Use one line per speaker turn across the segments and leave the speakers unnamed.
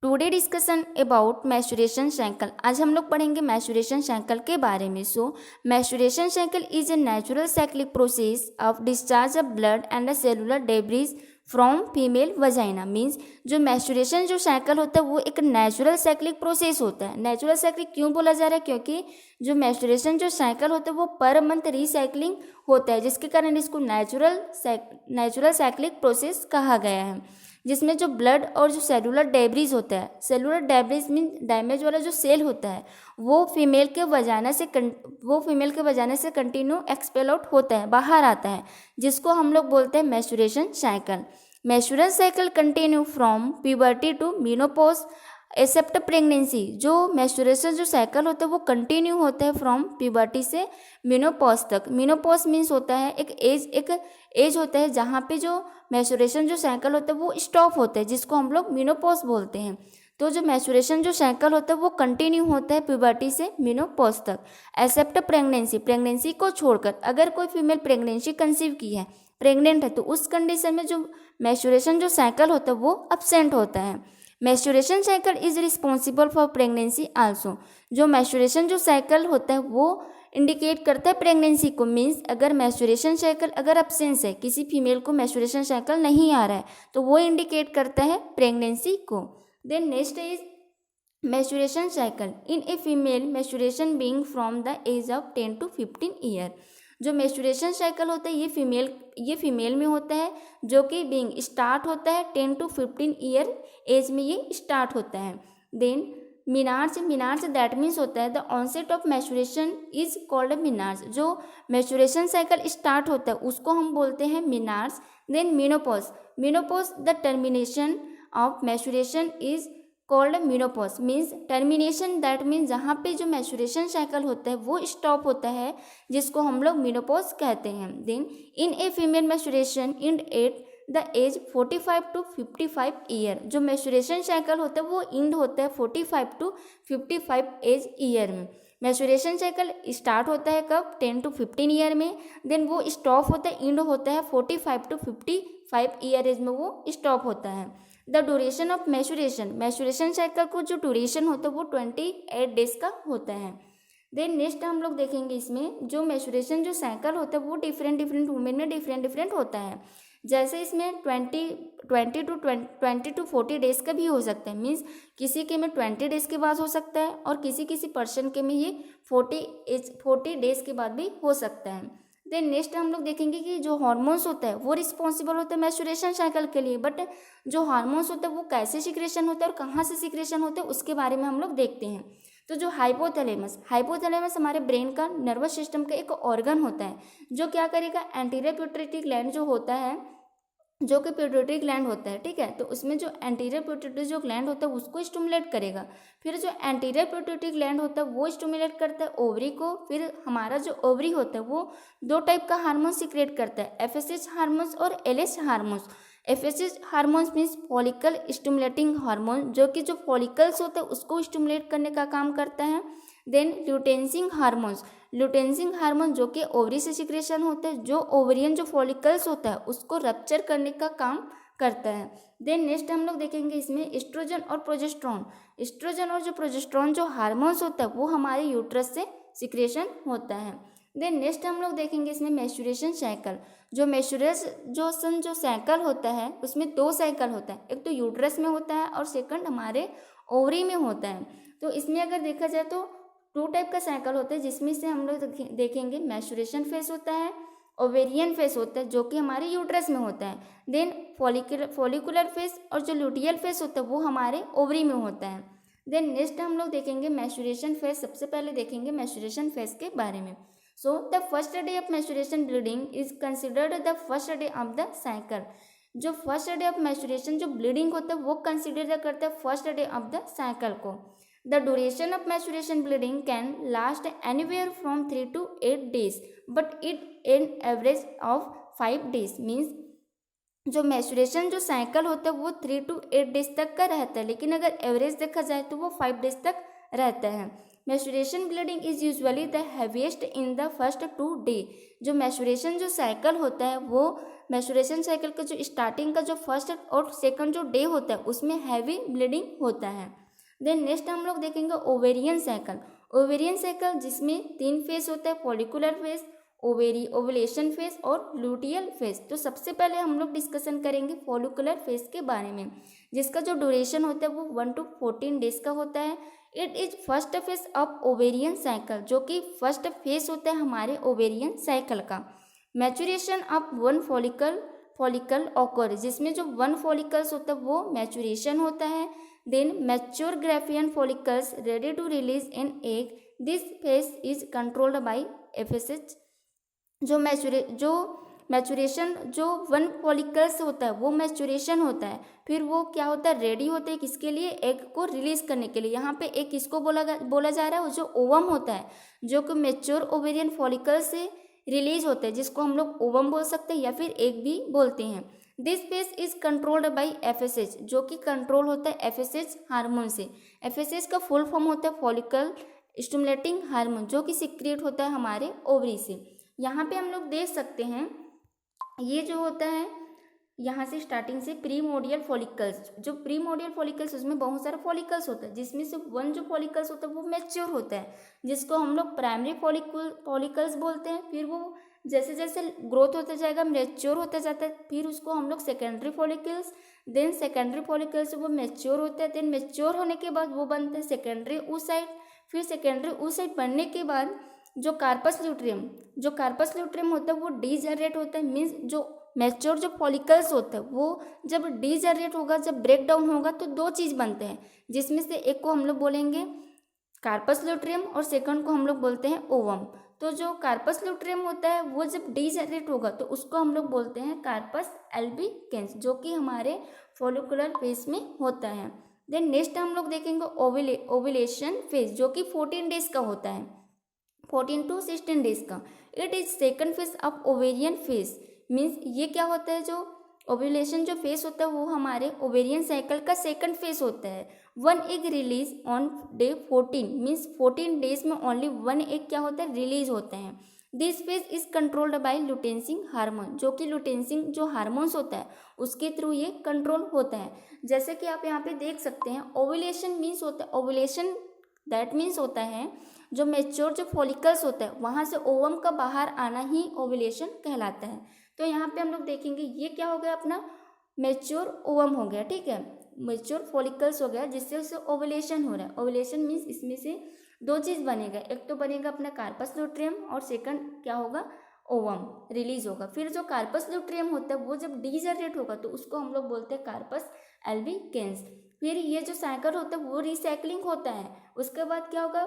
Today discussion about maturation cycle. आज हम लोग पढ़ेंगे मैचुरेशन साइकिल के बारे में। Maturation cycle is a natural cyclic process of discharge of blood and cellular debris from female vagina. Means जो maturation जो साइकिल होता है वो एक नेचुरल साइक्लिक प्रोसेस होता है। नेचुरल साइक्लिक क्यों बोला जा रहा है? क्योंकि जो मैचुरेशन जो साइकिल होता है वो पर मंथ रिसाइकलिंग होता है, जिसके कारण इसको नेचुरल साइक्लिक प्रोसेस कहा गया है। जिसमें जो ब्लड और जो सेलुलर डेब्रिज होता है, सेलुलर डेब्रिज मीन डैमेज वाला जो सेल होता है, वो फीमेल के वजाना से कंटिन्यू एक्सपेल आउट होता है, बाहर आता है, जिसको हम लोग बोलते हैं maturation cycle. Maturation cycle continue from puberty to menopause except pregnancy. जो मैचुरेशन जो साइकिल होता है वो कंटिन्यू होता है फ्रॉम प्यूबर्टी से मेनोपॉज तक। मेनोपॉज मीन्स होता है एक एज होता है जहाँ पे जो मैचुरेशन जो साइकिल होता है वो स्टॉप होता है, जिसको हम लोग मेनोपॉज बोलते हैं। तो जो मैचुरेशन जो साइकिल होता है वो कंटिन्यू होता है प्यूबर्टी से मेनोपॉज तक, एक्सेप्ट प्रेगनेंसी। प्रेगनेंसी को छोड़कर अगर कोई फीमेल प्रेगनेंसी कंसीव की है, प्रेग्नेंट है, तो उस कंडीशन में जो मैचुरेशन जो साइकिल होता है वो अब्सेंट होता है। Maturation cycle is responsible for pregnancy also. जो मैचुरेशन जो साइकिल होता है वो इंडिकेट करता है प्रेगनेंसी को। मीन्स अगर मैचुरेशन साइकिल अगर अब्सेंस है, किसी फीमेल को मैचुरेशन साइकिल नहीं आ रहा है, तो वो इंडिकेट करता है प्रेगनेंसी को। Then next is maturation cycle in a female, maturation being from the age of 10 to 15 year. जो मैचुरेशन साइकिल होता है ये फीमेल में होता है, जो कि बीइंग स्टार्ट होता है 10 to 15 ईयर एज में ये स्टार्ट होता है। देन मीनार्ज दैट मीन्स होता है the onset of maturation is called menarche. जो मैचुरेशन साइकिल स्टार्ट होता है उसको हम बोलते हैं menarche. Then menopause the termination of maturation is called menopause. Means termination that means जहाँ पे जो मैचुरेशन साइकिल होता है वो स्टॉप होता है, जिसको हम लोग मीनोपॉज कहते हैं। Then in a female maturation end at the age 45 to 55 year. जो मैचुरेशन साइकिल होता है वो इंड होता है 45 to 55 एज ईयर में। मैचुरेशन साइकिल स्टार्ट होता है कब? 10 to 15 ईयर में। देन वो स्टॉप होता है, इंड होता है 45 to 55 ईयर एज में वो स्टॉप होता है। The duration of maturation cycle को जो ड्यूरेशन होता है वो 28 डेज का होता है। देन नेक्स्ट हम लोग देखेंगे इसमें जो मैचुरेशन जो साइकिल होता है वो डिफरेंट वुमेन में डिफरेंट होता है। जैसे इसमें 20 to 40 डेज का भी हो सकता है। मीन्स किसी के में 20 डेज के बाद हो सकता है और किसी पर्सन के में ये 40 डेज के बाद भी हो सकता है। देन नेक्स्ट हम लोग देखेंगे कि जो हार्मोन्स होता है वो रिस्पॉन्सिबल होता है मैचुरेशन साइकिल के लिए। बट जो हार्मोन्स होता है वो कैसे सिक्रेशन होता है और कहाँ से सिक्रेशन होता है उसके बारे में हम लोग देखते हैं। तो जो हाइपोथैलेमस हमारे ब्रेन का नर्वस सिस्टम का एक ऑर्गन होता है, जो क्या करेगा, एंटीरियर पिट्यूटरी ग्लैंड जो होता है, जो कि पिट्यूटरी ग्लैंड होता है, ठीक है, तो उसमें जो एंटीरियर पिट्यूटरी जो ग्लैंड होता है उसको स्टिमुलेट करेगा। फिर जो एंटीरियर पिट्यूटरी ग्लैंड होता है वो स्टिमुलेट करता है ओवरी को। फिर हमारा जो ओवरी होता है वो दो टाइप का हार्मोन सिक्रेट करता है, एफएसएच हार्मोन्स और LH hormones. FSH hormones means follicle stimulating hormone, जो कि जो फॉलिकल्स होते हैं उसको स्टिमुलेट करने का काम करता है। देन ल्यूटेंसिंग हार्मोन जो कि ओवरी से सिक्रेशन होता है, जो ओवरियन जो फॉलिकल्स होता है उसको रप्चर करने का काम करता है। देन नेक्स्ट हम लोग देखेंगे इसमें एस्ट्रोजन और जो प्रोजेस्टेरोन जो हार्मोन्स होता है वो हमारे यूट्रस से सिक्रेशन होता है। देन नेक्स्ट हम लोग देखेंगे इसमें मैचुरेशन साइकिल। जो साइकिल होता है उसमें 2 साइकिल होता है, एक तो यूट्रस में होता है और सेकंड हमारे ओवरी में होता है। तो इसमें अगर देखा जाए तो 2 टाइप का साइकिल होता है, जिसमें से हम लोग देखेंगे मैचुरेशन फेस होता है, ओवेरियन फेस होता है जो कि हमारे यूट्रस में होता है। देन फॉलिकुलर फेस और जो लुटियल फेस होता है वो हमारे ओवरी में होता है। देन नेक्स्ट हम लोग देखेंगे मैचुरेशन फेस। सबसे पहले देखेंगे मैचुरेशन फेस के बारे में। So the first day of maturation bleeding is considered the first day of the cycle. जो फर्स्ट डे ऑफ मैचुरेशन जो ब्लीडिंग होता है वो कंसिडर करता है first day of the cycle को। The duration of menstruation bleeding can last anywhere from 3 to 8 days, but it an average of 5 days. Means जो maturation जो साइकिल होता है वो 3 to 8 डेज तक का रहता है, लेकिन अगर एवरेज देखा जाए तो वो 5 डेज तक रहता है। Maturation bleeding is usually the heaviest in the first 2 day. जो मैच्योरेशन जो साइकिल होता है वो मैच्योरेशन साइकिल का जो स्टार्टिंग का जो फर्स्ट और सेकंड जो डे होता है उसमें हैवी ब्लीडिंग होता है। देन नेक्स्ट हम लोग देखेंगे ओवेरियन साइकिल। ओवेरियन साइकिल जिसमें 3 फेज होता है, फॉलिकुलर फेज, ओवुलेशन फेज और लूटियल फेज। तो सबसे पहले हम लोग डिस्कशन करेंगे फॉलिकुलर फेज के बारे में, जिसका जो ड्यूरेशन होता है वो 1 to 14 डेज का होता है। It is first phase of ovarian cycle, जो कि फर्स्ट फेज होता है हमारे ओवेरियन साइकिल का। मैच्योरेशन ऑफ 1 फॉलिकल ऑकर, जिसमें जो 1 फॉलिकल्स होता है वो मैच्योरेशन होता है। Then mature Graafian follicles ready to release in egg, this phase is controlled by FSH. जो मैच्योरेशन जो 1 फॉलिकल्स होता है वो मैच्योरेशन होता है, फिर वो क्या होता है, रेडी होते हैं किसके लिए, एग को रिलीज करने के लिए। यहाँ पे एक किसको बोला जा रहा है, जो ओवम होता है, जो कि मैच्योर ओवेरियन फॉलिकल से रिलीज होता है, जिसको हम लोग ओवम बोल सकते हैं या फिर एग भी बोलते हैं। This phase is controlled by FSH, जो कि कंट्रोल होता है एफएसएच हार्मोन से। एफएसएच का फुल फॉर्म होता है फॉलिकल स्टिमुलेटिंग हार्मोन, जो कि सीक्रेट होता है हमारे ओवरी से। यहाँ पे हम लोग देख सकते हैं ये जो होता है यहाँ से स्टार्टिंग से प्रीमोडियल फॉलिकल्स, जो प्रीमोडियल फॉलिकल्स उसमें बहुत सारे फॉलिकल्स होता है, जिसमें से 1 जो फॉलिकल्स होता है वो मैच्योर होता है, जिसको हम लोग प्राइमरी फॉलिकल्स बोलते हैं। फिर वो जैसे जैसे ग्रोथ होता जाएगा मैच्योर होता जाता है, फिर उसको हम लोग secondary follicles, then secondary follicles वो मैच्योर होता है, देन मैच्योर होने के बाद वो बनते हैं सेकेंडरी oocyte। फिर सेकेंडरी oocyte बनने के बाद जो कार्पस ल्यूट्रियम होता है वो डीजनरेट होता है, मीन्स जो मैच्योर जो फॉलिकल्स होता है वो जब डीजनरेट होगा, जब ब्रेक डाउन होगा तो 2 चीज़ बनते हैं, जिसमें से एक को हम लोग बोलेंगे कार्पस ल्यूट्रियम और सेकंड को हम लोग बोलते हैं ओवम। तो जो कार्पस ल्यूट्रियम होता है वो जब डीजनरेट होगा तो उसको हम लोग बोलते हैं कार्पस एल्बिकेंस, जो कि हमारे फॉलिकुलर फेज में होता है। देन नेक्स्ट हम लोग देखेंगे ओवुलेशन फेज, जो कि 14 डेज का होता है, 14 to 16 डेज का। It is second phase of ovarian phase, means ये क्या होता है, जो ओव्यूलेशन जो फेज होता है वो हमारे ओवेरियन साइकिल का सेकंड फेज होता है। 1 egg release on day 14, means 14 days में ओनली 1 एग क्या होता है, रिलीज होते हैं। This phase is controlled by luteinizing hormone, जो कि लुटेंसिंग जो हार्मोन्स होता है उसके थ्रू ये कंट्रोल होता है। जैसे कि आप यहाँ पे देख सकते हैं ओव्यूलेशन मीन्स होता है, ओव्यूलेशन दैट मीन्स होता है जो मैच्योर जो फॉलिकल्स होता है वहाँ से ओवम का बाहर आना ही ओव्यूलेशन कहलाता है। तो यहाँ पे हम लोग देखेंगे ये क्या हो गया, अपना मैच्योर ओवम हो गया, ठीक है, मैच्योर फॉलिकल्स हो गया, जिससे उससे ओव्यूलेशन हो रहा है। ओव्यूलेशन मीन्स इसमें से 2 चीज़ बनेगा, एक तो बनेगा अपना कार्पस ल्यूट्रियम और सेकंड क्या होगा, ओवम रिलीज होगा। फिर जो कार्पस ल्यूट्रियम होता है वो जब डीजनरेट होगा तो उसको हम लोग बोलते हैं कार्पस एल्बिकेंस। फिर ये जो साइकिल होता है वो रिसाइकलिंग होता है, उसके बाद क्या होगा,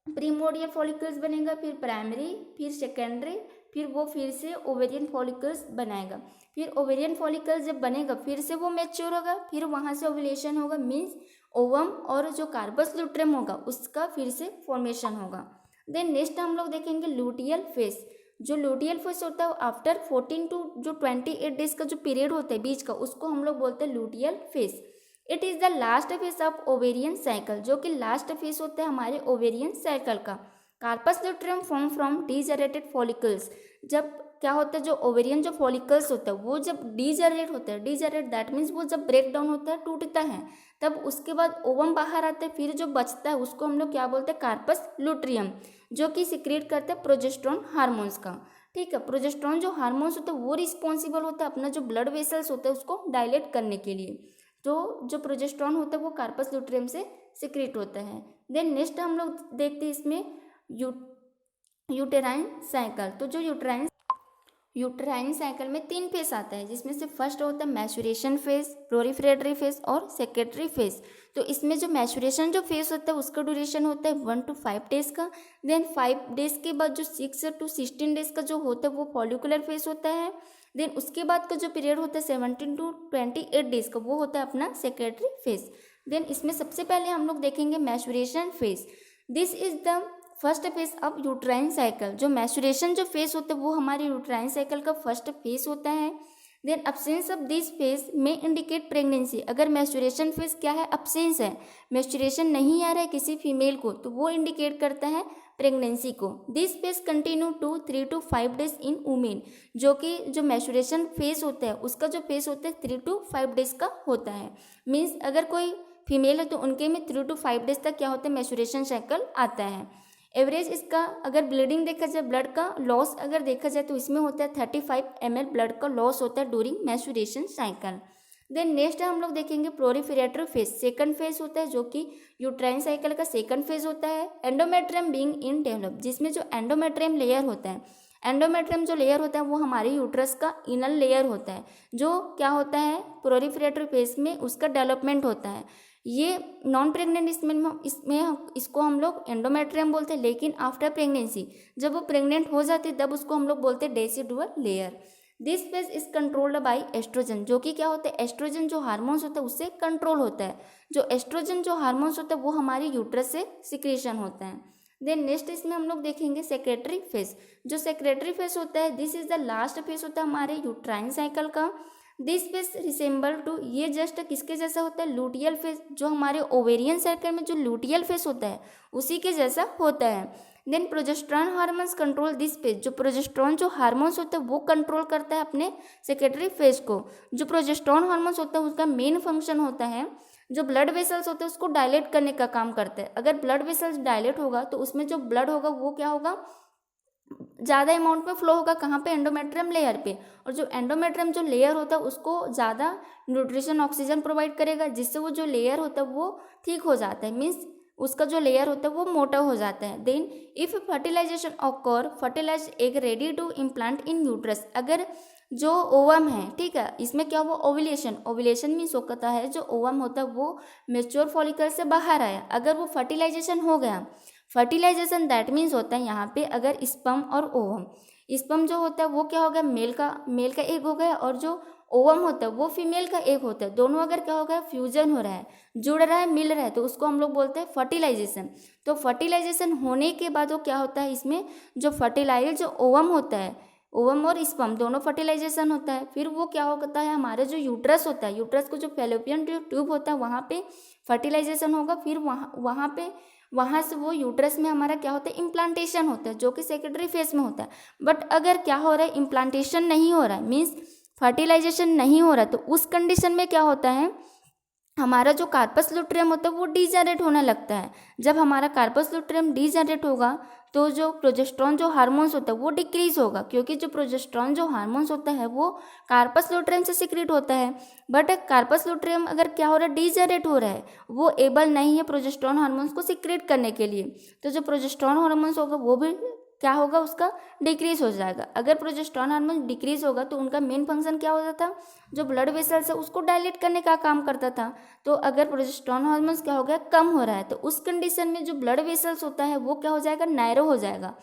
प्रीमोडियल फॉलिकल्स बनेगा, फिर प्राइमरी, फिर सेकेंडरी, फिर वो फिर से ओवेरियन फॉलिकल्स बनाएगा। फिर ओवेरियन फॉलिकल्स जब बनेगा फिर से वो मैच्योर होगा, फिर वहाँ से ओव्यूलेशन होगा, मीन्स ओवम और जो कार्पस ल्यूट्रियम होगा उसका फिर से फॉर्मेशन होगा। देन नेक्स्ट हम लोग देखेंगे लूटियल फेज। जो लूटियल फेज होता है आफ्टर 14 to जो 28 डेज का जो पीरियड होता है बीच का, उसको हम लोग बोलते हैं luteal phase. It is the last phase of ovarian cycle, जो कि लास्ट फेज होता है हमारे ओवेरियन साइकिल का। Corpus luteum form from degenerated follicles, जब क्या होता है जो ओवेरियन जो फॉलिकल्स होता है वो जब डीजनरेट होता है, डीजनरेट दैट मीन्स वो जब ब्रेक डाउन होता है, टूटता है, तब उसके बाद ओवम बाहर आता है, फिर जो बचता है उसको हम लोग क्या बोलते हैं, कार्पस ल्यूट्रियम, जो कि सिक्रेट करते हैं प्रोजेस्टेरोन हार्मोन्स का, ठीक है। प्रोजेस्टेरोन जो हार्मोन्स होता है वो रिस्पॉन्सिबल होता है अपना जो ब्लड वेसल्स होते हैं उसको डायलेट करने के लिए। तो जो प्रोजेस्टेरोन होता है वो कार्पस ल्यूट्रियम से सिक्रेट होता है। देन नेक्स्ट हम लोग देखते हैं इसमें यूटेराइन साइकिल। तो जो यूटेराइन साइकिल में 3 फेज आता है, जिसमें से फर्स्ट होता है मैच्योरेशन फेज, प्रोलिफरेटरी फेज और सेक्रेटरी फेज। तो इसमें जो मैच्योरेशन जो फेज होता है उसका ड्यूरेशन होता है 1 to 5 डेज का। देन 5 डेज के बाद जो 6 to 16 डेज का जो होता है वो फॉलिकुलर फेज होता है। देन उसके बाद का जो पीरियड होता है 17 to 28 डेज का वो होता है अपना सेक्रेटरी फेज। देन इसमें सबसे पहले हम लोग देखेंगे maturation phase. This is the first phase of uterine cycle. जो मैच्योरेशन जो फेज होता है वो हमारे यूट्राइन साइकिल का फर्स्ट फेज होता है। Then absence of this phase में इंडिकेट प्रेगनेंसी। अगर मैस्चुरेशन फेज क्या है, अब्सेंस है, मैस्चुरेशन नहीं आ रहा है किसी फीमेल को, तो वो इंडिकेट करता है प्रेगनेंसी को। This phase continue to 3 to 5 days in women, जो कि जो मैस्चुरेशन फेज होता है उसका जो फेज होता है 3 to 5 डेज का होता है। मीन्स अगर कोई फीमेल है तो उनके में 3 to 5 डेज तक क्या होता है, मैस्चुरेशन साइकिल आता है। एवरेज इसका अगर ब्लीडिंग देखा जाए, ब्लड का लॉस अगर देखा जाए तो इसमें होता है 35 ml ब्लड का लॉस होता है ड्यूरिंग मैस्चुरेशन साइकिल। देन नेक्स्ट हम लोग देखेंगे प्रोलिफेरेटरी फेज, सेकंड फेज होता है जो कि यूट्राइन साइकिल का सेकंड फेज होता है। एंडोमेट्रियम बीइंग इन डेवलप, जिसमें जो एंडोमेट्रियम लेयर होता है, एंडोमेट्रियम जो लेयर होता है वो हमारे यूट्रस का इनर लेयर होता है, जो क्या होता है प्रोलिफेरेटरी फेज में उसका डेवलपमेंट होता है। ये नॉन प्रेग्नेंट इसमें इसको हम लोग एंडोमेट्रियम बोलते हैं, लेकिन आफ्टर प्रेगनेंसी जब वो प्रेग्नेंट हो जाती है तब उसको हम लोग बोलते हैं decidual layer. This phase is controlled by oestrogen, जो कि क्या होता है, एस्ट्रोजन जो हार्मोन्स होता है उससे कंट्रोल होता है। जो एस्ट्रोजन जो हार्मोन्स होता है वो हमारे यूट्रस से सिक्रेशन होता है। देन नेक्स्ट इसमें हम लोग देखेंगे सेक्रेटरी फेज। जो सेक्रेटरी फेज होता है this is the last phase होता है हमारे यूट्राइन साइकिल का। दिस फेज रिसेंबल टू, ये जस्ट किसके जैसा होता है, लूटियल फेज, जो हमारे ओवेरियन सर्कल में जो लूटियल फेज होता है उसी के जैसा होता है। Then progesterone hormones control this phase, जो प्रोजेस्टेरॉन जो हार्मोन्स होता है वो कंट्रोल करता है अपने सेक्रेटरी फेज को। जो प्रोजेस्टेरॉन हार्मोन्स होता है उसका मेन फंक्शन होता है जो ब्लड वेसल्स होते हैं उसको डायलेट करने का काम करता है। अगर ब्लड वेसल्स डायलेट होगा तो उसमें जो ब्लड होगा वो क्या होगा, ज़्यादा अमाउंट में फ्लो होगा, कहाँ पे, एंडोमेट्रियम लेयर पे। और जो एंडोमेट्रियम जो लेयर होता है उसको ज़्यादा न्यूट्रिशन ऑक्सीजन प्रोवाइड करेगा, जिससे वो जो लेयर होता है वो ठीक हो जाता है, मीन्स उसका जो लेयर होता है वो मोटा हो जाता है। Then if fertilisation occur, fertilise egg ready to implant in uterus, अगर जो ओवम है, ठीक है, इसमें क्या हुआ, ओव्यूलेशन, ओव्यूलेशन मीन्स होता है जो ओवम होता है वो मेच्योर फॉलिकल से बाहर आया, अगर वो फर्टिलाइजेशन हो गया, फर्टिलाइजेशन दैट मीन्स होता है यहाँ पे अगर स्पर्म और ओवम, स्पर्म जो होता है वो क्या हो गया, मेल का एग हो गया, और जो ओवम होता है वो फीमेल का एग होता है, दोनों अगर क्या हो गया, फ्यूजन हो रहा है, जुड़ रहा है, मिल रहा है, तो उसको हम लोग बोलते हैं फर्टिलाइजेशन। तो फर्टिलाइजेशन होने के बाद वो क्या होता है, इसमें जो फर्टिलाइज जो ओवम होता है, ओवम और स्पर्म दोनों फर्टिलाइजेशन होता है, फिर वो क्या होता है, हमारे जो यूट्रस होता है, यूट्रस को जो फैलोपियन ट्यूब होता है वहाँ पे फर्टिलाइजेशन होगा, फिर वहाँ से वो यूट्रस में हमारा क्या होता है, इम्प्लांटेशन होता है, जो कि सेकेंडरी फेज में होता है। बट अगर क्या हो रहा है, इम्प्लांटेशन नहीं हो रहा है, मीन्स फर्टिलाइजेशन नहीं हो रहा है, तो उस कंडीशन में क्या होता है, हमारा जो कार्पस लुट्रियम होता है वो डीजनरेट होने लगता है। जब हमारा कार्पस लुट्रियम डीजनरेट होगा तो जो प्रोजेस्टेरॉन जो हार्मोन्स होता है वो डिक्रीज होगा, क्योंकि जो प्रोजेस्टेरॉन जो हार्मोन्स होता है वो कार्पस लुट्रियम से सिक्रीट होता है। बट कार्पस लुट्रियम अगर क्या हो रहा है, डीजनरेट हो रहा है, वो एबल नहीं है प्रोजेस्टेरॉन हार्मोन्स को सिक्रीट करने के लिए, तो जो प्रोजेस्टेरॉन हार्मोन्स होगा वो भी क्या होगा, उसका डिक्रीज हो जाएगा। अगर प्रोजेस्टेरॉन हार्मोन डिक्रीज होगा तो उनका मेन फंक्शन क्या होता था, जो ब्लड वेसल्स है उसको डायलेट करने का काम करता था। तो अगर प्रोजेस्टेरॉन हार्मोन्स क्या हो गया, कम हो रहा है, तो उस कंडीशन में जो ब्लड वेसल्स होता है वो क्या हो जाएगा, नैरो हो जाएगा,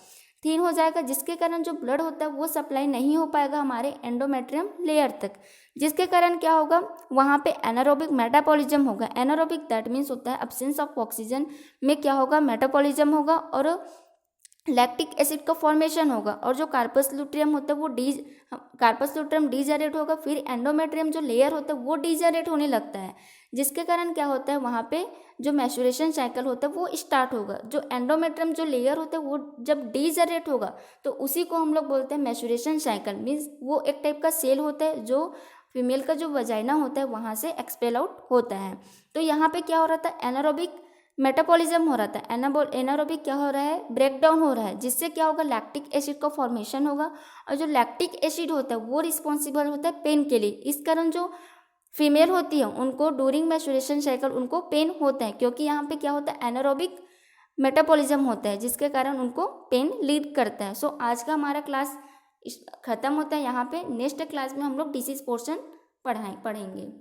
थिन हो जाएगा, जिसके कारण जो ब्लड होता है वो सप्लाई नहीं हो पाएगा हमारे एंडोमेट्रियम लेयर तक, जिसके कारण क्या होगा, वहाँ पे एनारोबिक मेटाबॉलिज्म होगा। एनारोबिक दैट मीन्स होता है एब्सेंस ऑफ ऑक्सीजन में क्या होगा, मेटाबॉलिज्म होगा, और लैक्टिक एसिड का फॉर्मेशन होगा, और जो कार्पस लुट्रियम होता है वो कार्पस लुट्रियम डीजनरेट होगा, फिर एंडोमेट्रियम जो लेयर होता है वो डीजनरेट होने लगता है, जिसके कारण क्या होता है, वहाँ पे जो मैच्योरेशन साइकिल होता है वो स्टार्ट होगा। जो एंडोमेट्रियम जो लेयर होता है वो जब डीजनरेट होगा तो उसी को हम लोग बोलते हैं मैच्योरेशन साइकिल, मीन्स वो एक टाइप का सेल होता है जो फीमेल का जो वजाइना होता है वहाँ से एक्सपेल आउट होता है। तो यहाँ पे क्या हो रहा था, एनारोबिक मेटाबॉलिज्म हो रहा था, एनारोबिक क्या हो रहा है, ब्रेक डाउन हो रहा है, जिससे क्या होगा, लैक्टिक एसिड का फॉर्मेशन होगा, और जो लैक्टिक एसिड होता है वो रिस्पॉन्सिबल होता है पेन के लिए। इस कारण जो फीमेल होती है उनको ड्यूरिंग मैच्योरेशन साइकिल उनको पेन होता है, क्योंकि यहाँ पे क्या होता है, एनारोबिक मेटाबॉलिज्म होता है, जिसके कारण उनको पेन लीड करता है। सो आज का हमारा क्लास खत्म होता है यहाँ पे। नेक्स्ट क्लास में हम लोग डिसीज पोर्शन पढ़ेंगे।